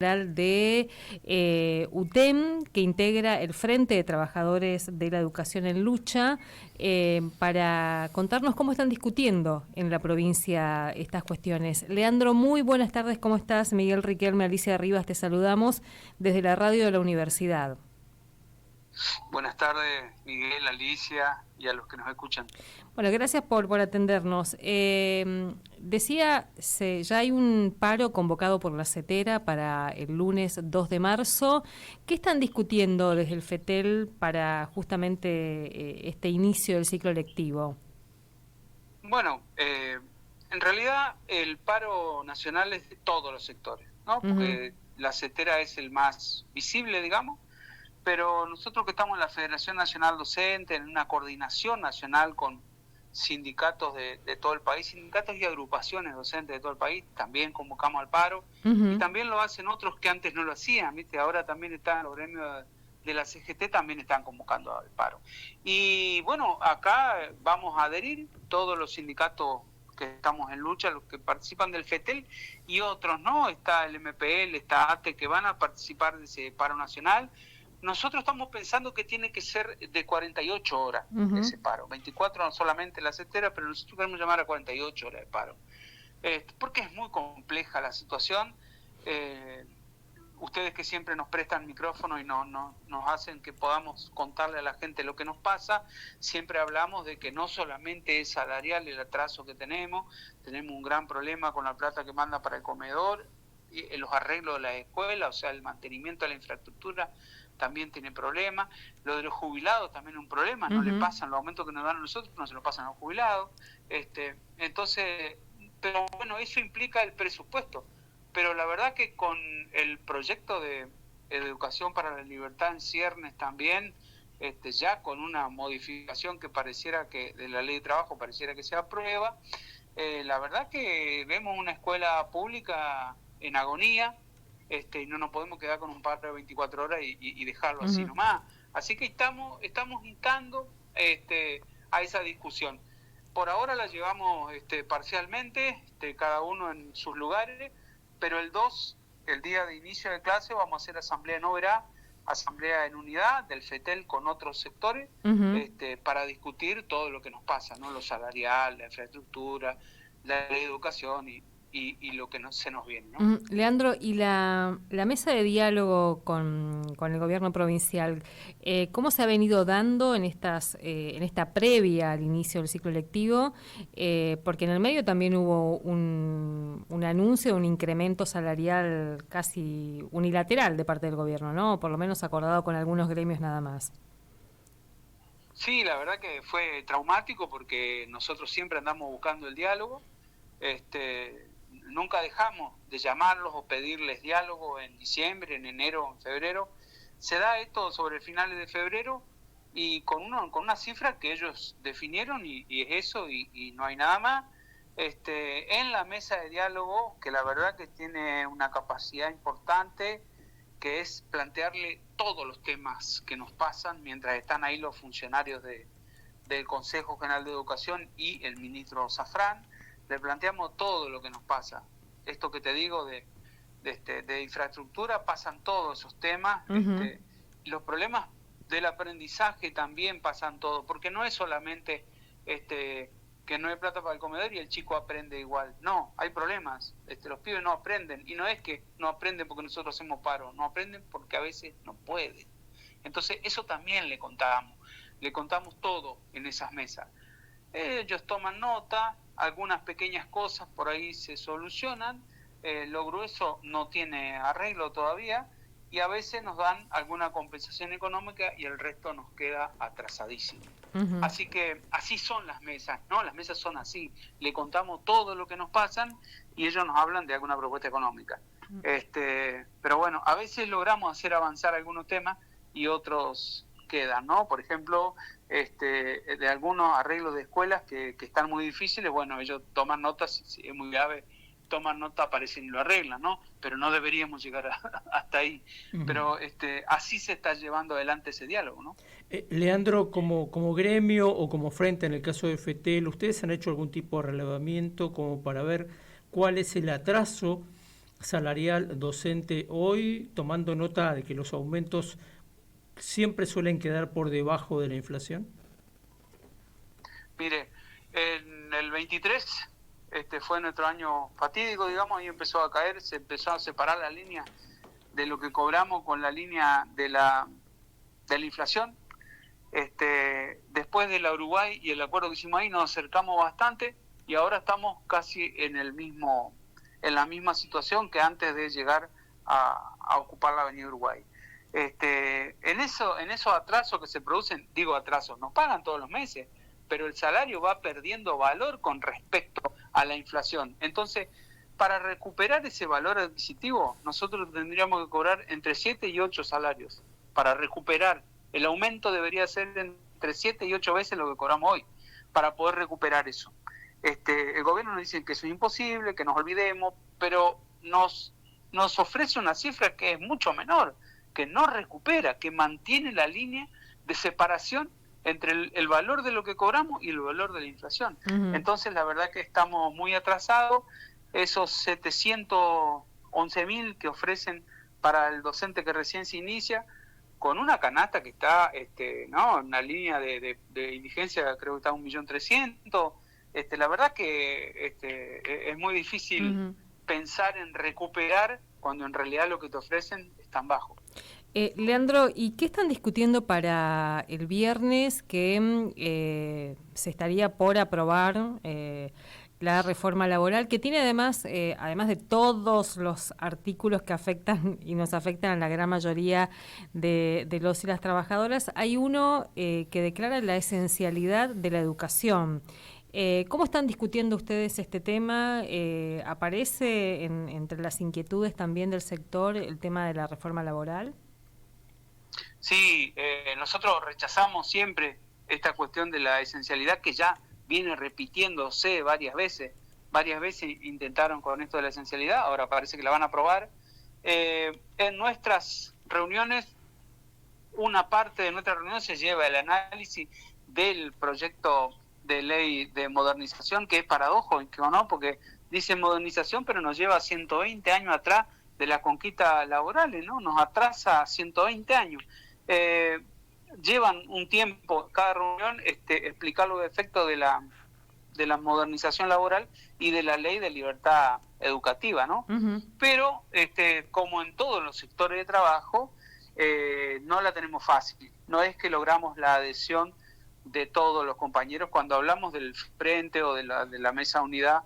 De UTEM, que integra el Frente de Trabajadores de la Educación en Lucha, para contarnos cómo están discutiendo en la provincia estas cuestiones. Leandro, muy buenas tardes, ¿cómo estás? Miguel Riquelme, Alicia Rivas, te saludamos desde la radio de la universidad. Buenas tardes, Miguel, Alicia y a los que nos escuchan. Bueno, gracias por atendernos. Decía, ya hay un paro convocado por la CETERA para el lunes 2 de marzo. ¿Qué están discutiendo desde el FETEL para justamente este inicio del ciclo lectivo? Bueno, en realidad el paro nacional es de todos los sectores, ¿no? Porque la CETERA es el más visible, digamos, pero nosotros que estamos en la Federación Nacional Docente, en una coordinación nacional con sindicatos de todo el país, sindicatos y agrupaciones docentes de todo el país, también convocamos al paro, y también lo hacen otros que antes no lo hacían, ¿viste? Ahora también están los gremios de la CGT, también están convocando al paro. Y bueno, acá vamos a adherir todos los sindicatos que estamos en lucha, los que participan del FETEL y otros, ¿no? Está el MPL, está ATE, que van a participar de ese paro nacional. Nosotros estamos pensando que tiene que ser de 48 horas ese paro, 24 no solamente la CETERA, pero nosotros queremos llamar a 48 horas de paro, porque es muy compleja la situación. Ustedes que siempre nos prestan micrófono y nos hacen que podamos contarle a la gente lo que nos pasa, siempre hablamos de que no solamente es salarial el atraso que tenemos un gran problema con la plata que manda para el comedor, y los arreglos de la escuela, o sea, el mantenimiento de la infraestructura también tiene problemas. Lo de los jubilados también es un problema, no le pasan los aumentos que nos dan a nosotros, no se lo pasan a los jubilados. Entonces, pero bueno, eso implica el presupuesto. Pero la verdad que con el proyecto de Educación para la Libertad en ciernes también, ya con una modificación que pareciera que de la ley de trabajo pareciera que se aprueba, la verdad que vemos una escuela pública en agonía, y no nos podemos quedar con un paro de 24 horas y dejarlo así nomás. Así que estamos instando a esa discusión. Por ahora la llevamos parcialmente, cada uno en sus lugares, pero el 2, el día de inicio de clase, vamos a hacer asamblea no verá, asamblea en unidad del FETEL con otros sectores, para discutir todo lo que nos pasa, ¿no? Lo salarial, la infraestructura, la educación y lo que se nos viene, ¿no? Leandro, y la mesa de diálogo con el gobierno provincial, ¿cómo se ha venido dando en esta previa al inicio del ciclo lectivo? Porque en el medio también hubo un anuncio, un incremento salarial casi unilateral de parte del gobierno, ¿no? Por lo menos acordado con algunos gremios nada más. Sí, la verdad que fue traumático porque nosotros siempre andamos buscando el diálogo. Nunca dejamos de llamarlos o pedirles diálogo en diciembre, en enero, en febrero. Se da esto sobre finales de febrero y con una cifra que ellos definieron y es eso y no hay nada más. En la mesa de diálogo, que la verdad que tiene una capacidad importante, que es plantearle todos los temas que nos pasan mientras están ahí los funcionarios del Consejo General de Educación y el ministro Zafrán. Le planteamos todo lo que nos pasa. Esto que te digo de infraestructura, pasan todos esos temas. Los problemas del aprendizaje también pasan todos, porque no es solamente que no hay plata para el comedor y el chico aprende igual. No, hay problemas. Los pibes no aprenden, y no es que no aprenden porque nosotros hacemos paro, no aprenden porque a veces no pueden. Entonces eso también le contamos todo en esas mesas. Ellos toman nota, algunas pequeñas cosas por ahí se solucionan, lo grueso no tiene arreglo todavía y a veces nos dan alguna compensación económica y el resto nos queda atrasadísimo. Así que así son las mesas, ¿no? Las mesas son así, le contamos todo lo que nos pasan y ellos nos hablan de alguna propuesta económica. Pero bueno, a veces logramos hacer avanzar algunos temas y otros quedan, ¿no? Por ejemplo, de algunos arreglos de escuelas que están muy difíciles, bueno, ellos toman notas, si es muy grave, toman nota, aparecen y lo arreglan, ¿no? Pero no deberíamos llegar hasta ahí. Pero así se está llevando adelante ese diálogo, ¿no? Leandro, como gremio o como frente, en el caso de FETEL, ¿ustedes han hecho algún tipo de relevamiento como para ver cuál es el atraso salarial docente hoy, tomando nota de que los aumentos siempre suelen quedar por debajo de la inflación? Mire, en el 23 fue nuestro año fatídico, digamos, y empezó a caer, se empezó a separar la línea de lo que cobramos con la línea de la inflación. Después de la Uruguay y el acuerdo que hicimos ahí nos acercamos bastante y ahora estamos casi en la misma situación que antes de llegar a ocupar la Avenida Uruguay. En esos atrasos que se producen, digo atrasos, nos pagan todos los meses, pero el salario va perdiendo valor con respecto a la inflación. Entonces, para recuperar ese valor adquisitivo, nosotros tendríamos que cobrar entre 7 y 8 salarios. Para recuperar, el aumento debería ser entre 7 y 8 veces lo que cobramos hoy, para poder recuperar eso. El gobierno nos dice que eso es imposible, que nos olvidemos, pero nos ofrece una cifra que es mucho menor, que no recupera, que mantiene la línea de separación entre el valor de lo que cobramos y el valor de la inflación. Uh-huh. Entonces, la verdad que estamos muy atrasados. Esos 711.000 que ofrecen para el docente que recién se inicia, con una canasta que está, una línea de indigencia, creo que está 1.300.000. La verdad que es muy difícil uh-huh. pensar en recuperar cuando en realidad lo que te ofrecen es tan bajo. Leandro, ¿y qué están discutiendo para el viernes que se estaría por aprobar la reforma laboral, que tiene además de todos los artículos que afectan y nos afectan a la gran mayoría de los y las trabajadoras, hay uno que declara la esencialidad de la educación? ¿Cómo están discutiendo ustedes este tema? ¿Aparece entre las inquietudes también del sector el tema de la reforma laboral? Sí, nosotros rechazamos siempre esta cuestión de la esencialidad que ya viene repitiéndose varias veces. Varias veces intentaron con esto de la esencialidad, ahora parece que la van a aprobar. En nuestras reuniones, una parte de nuestra reunión se lleva el análisis del proyecto de ley de modernización, que es paradójico, ¿no? Porque dice modernización, pero nos lleva 120 años atrás de las conquistas laborales, ¿no? Nos atrasa 120 años. Llevan un tiempo cada reunión explicar los efectos de la modernización laboral y de la ley de libertad educativa, ¿no? Uh-huh. Pero como en todos los sectores de trabajo, no la tenemos fácil. No es que logramos la adhesión de todos los compañeros cuando hablamos del frente o de la mesa unidad,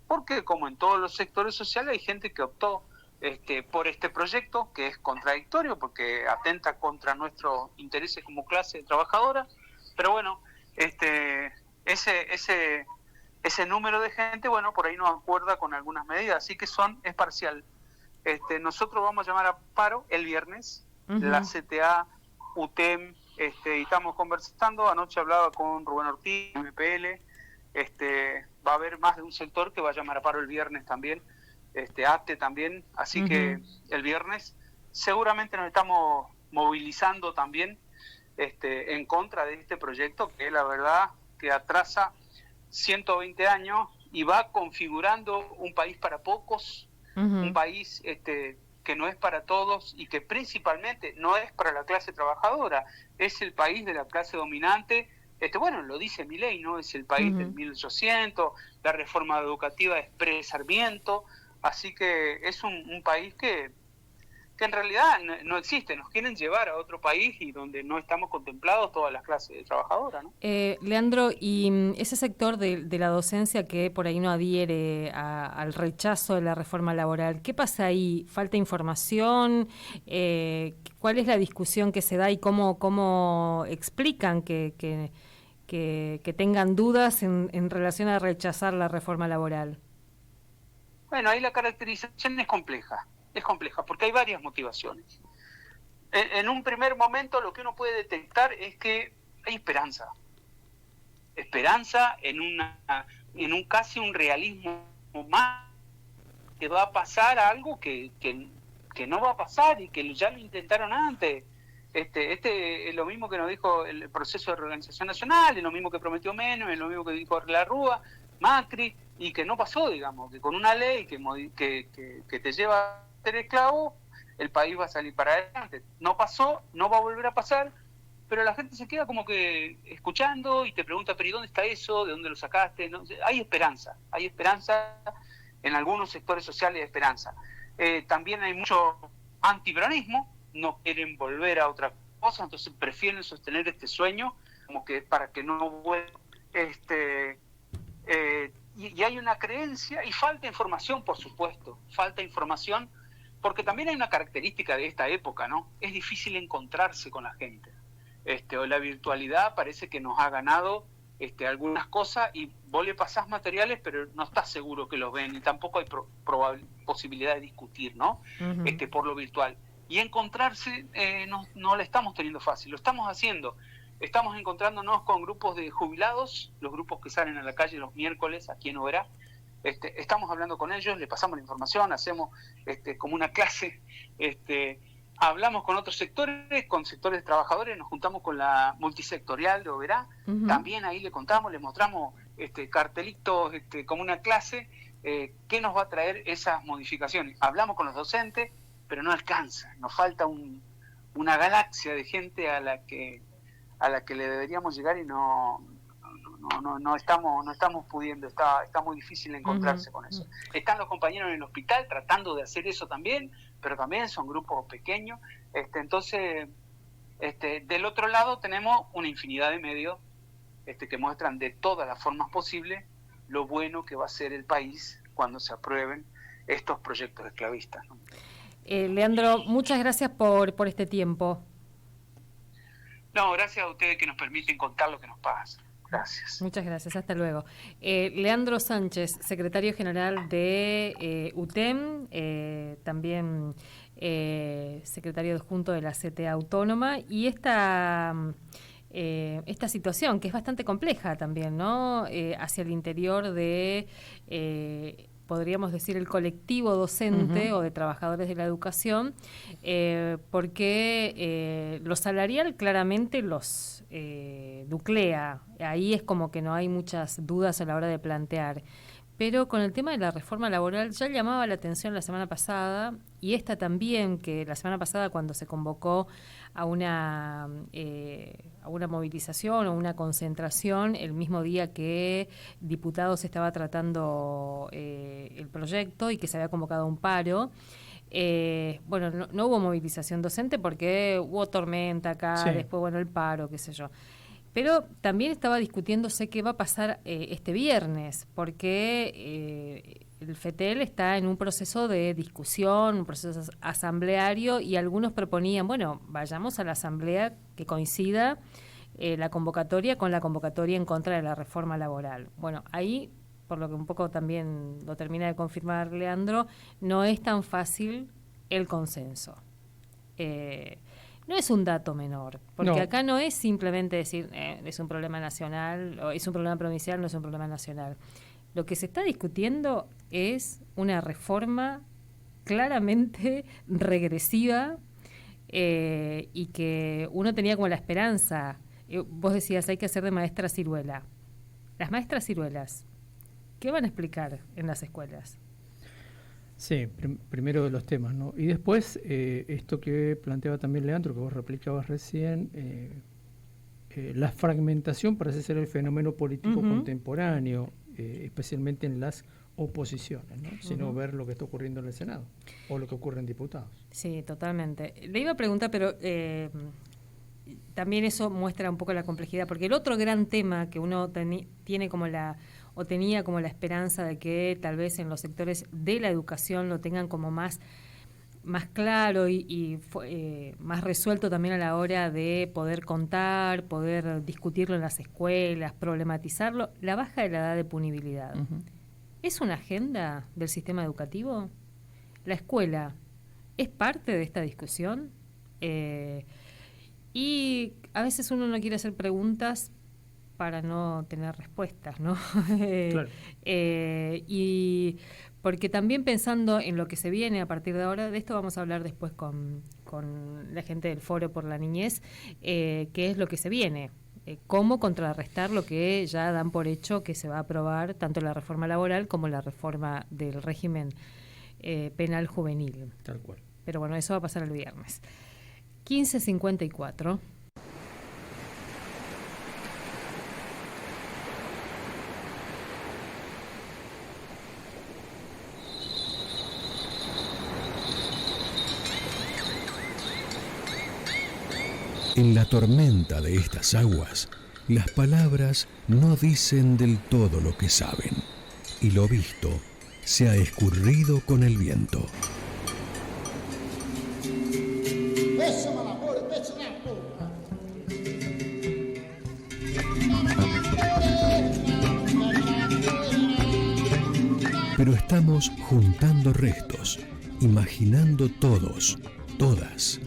porque como en todos los sectores sociales hay gente que optó por este proyecto, que es contradictorio porque atenta contra nuestros intereses como clase trabajadora, pero bueno, ese número de gente, bueno, por ahí nos acuerda con algunas medidas, así que es parcial. Nosotros vamos a llamar a paro el viernes, uh-huh. La CTA, UTEM, y estamos conversando. Anoche hablaba con Rubén Ortiz, MPL, va a haber más de un sector que va a llamar a paro el viernes también, ATE también, así uh-huh. que el viernes seguramente nos estamos movilizando también en contra de este proyecto que la verdad que atrasa 120 años y va configurando un país para pocos, uh-huh. un país que no es para todos y que principalmente no es para la clase trabajadora, es el país de la clase dominante. Bueno, lo dice Milei, ¿no? Es el país uh-huh. del 1800, la reforma educativa es pre-Sarmiento, así que es un país que en realidad no existe, nos quieren llevar a otro país y donde no estamos contemplados todas las clases de trabajadoras, ¿no? Leandro, y ese sector de la docencia que por ahí no adhiere al rechazo de la reforma laboral, ¿qué pasa ahí? ¿Falta información? ¿Cuál es la discusión que se da y cómo explican que tengan dudas en relación a rechazar la reforma laboral? Bueno, ahí la caracterización es compleja porque hay varias motivaciones. En un primer momento lo que uno puede detectar es que hay esperanza en un casi un realismo más, que va a pasar algo que no va a pasar y que ya lo intentaron antes. Es lo mismo que nos dijo el proceso de reorganización nacional, es lo mismo que prometió Menem, es lo mismo que dijo la Rúa, Macri, y que no pasó, digamos, que con una ley que te lleva a ser esclavo, el país va a salir para adelante. No pasó, no va a volver a pasar, pero la gente se queda como que escuchando y te pregunta, pero ¿y dónde está eso? ¿De dónde lo sacaste? No, hay esperanza en algunos sectores sociales, hay esperanza. También hay mucho antiperonismo, no quieren volver a otra cosa, entonces prefieren sostener este sueño como que para que no vuelva. Y hay una creencia y falta información, por supuesto, falta información, porque también hay una característica de esta época, ¿no? Es difícil encontrarse con la gente. O la virtualidad parece que nos ha ganado algunas cosas, y vos le pasás materiales, pero no estás seguro que los ven, y tampoco hay posibilidad de discutir, ¿no? Uh-huh. Por lo virtual. Y encontrarse no la estamos teniendo fácil, lo estamos haciendo. Estamos encontrándonos con grupos de jubilados, los grupos que salen a la calle los miércoles aquí en Oberá. Estamos hablando con ellos, le pasamos la información, hacemos como una clase, hablamos con otros sectores, con sectores de trabajadores, nos juntamos con la multisectorial de Oberá, uh-huh. También ahí le contamos, le mostramos cartelitos como una clase, qué nos va a traer esas modificaciones. Hablamos con los docentes, pero no alcanza, nos falta una galaxia de gente a la que le deberíamos llegar y no estamos pudiendo, está muy difícil encontrarse uh-huh. con eso. Están los compañeros en el hospital tratando de hacer eso también, pero también son grupos pequeños. Entonces, del otro lado tenemos una infinidad de medios que muestran de todas las formas posibles lo bueno que va a ser el país cuando se aprueben estos proyectos esclavistas, ¿no? Leandro, muchas gracias por este tiempo. No, gracias a ustedes que nos permiten contar lo que nos pasa. Gracias. Muchas gracias, hasta luego. Leandro Sánchez, secretario general de UTEM, también secretario adjunto de la CTA Autónoma, y esta situación que es bastante compleja también, ¿no? Hacia el interior de... podríamos decir el colectivo docente uh-huh. o de trabajadores de la educación, porque lo salarial claramente los nuclea. Ahí es como que no hay muchas dudas a la hora de plantear. Pero con el tema de la reforma laboral ya llamaba la atención la semana pasada, y esta también, que la semana pasada cuando se convocó a una movilización o una concentración, el mismo día que diputados estaba tratando el proyecto y que se había convocado a un paro. No hubo movilización docente porque hubo tormenta acá, sí. Después, el paro, qué sé yo. Pero también estaba discutiéndose qué va a pasar este viernes, porque el FETEL está en un proceso de discusión, un proceso asambleario, y algunos proponían, vayamos a la asamblea que coincida la convocatoria con la convocatoria en contra de la reforma laboral. Bueno, ahí, por lo que un poco también lo termina de confirmar Leandro, no es tan fácil el consenso. No es un dato menor, porque acá no es simplemente decir es un problema nacional, o es un problema provincial, no es un problema nacional. Lo que se está discutiendo es una reforma claramente regresiva, y que uno tenía como la esperanza. Vos decías, hay que hacer de maestra ciruela. Las maestras ciruelas, ¿qué van a explicar en las escuelas? Sí, primero de los temas, ¿no? Y después, esto que planteaba también Leandro, que vos replicabas recién, la fragmentación parece ser el fenómeno político uh-huh. contemporáneo, especialmente en las oposiciones, ¿no? Sino uh-huh. ver lo que está ocurriendo en el Senado o lo que ocurre en diputados. Sí, totalmente. Le iba a preguntar, pero también eso muestra un poco la complejidad, porque el otro gran tema que uno tiene como tenía como la esperanza de que tal vez en los sectores de la educación lo tengan como más claro y más resuelto también a la hora de poder contar, poder discutirlo en las escuelas, problematizarlo, la baja de la edad de punibilidad. Uh-huh. ¿Es una agenda del sistema educativo? ¿La escuela es parte de esta discusión? Y a veces uno no quiere hacer preguntas para no tener respuestas, ¿no? Claro. Y porque también pensando en lo que se viene a partir de ahora, de esto vamos a hablar después con la gente del Foro por la Niñez, qué es lo que se viene. cómo contrarrestar lo que ya dan por hecho que se va a aprobar, tanto la reforma laboral como la reforma del régimen penal juvenil. Tal cual. Pero bueno, eso va a pasar el viernes. 15:54. En la tormenta de estas aguas, las palabras no dicen del todo lo que saben, y lo visto se ha escurrido con el viento. Pero estamos juntando restos, imaginando todos, todas,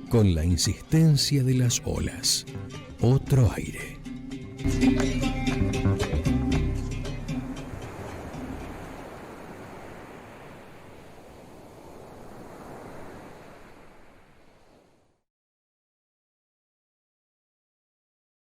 con la insistencia de las olas, otro aire.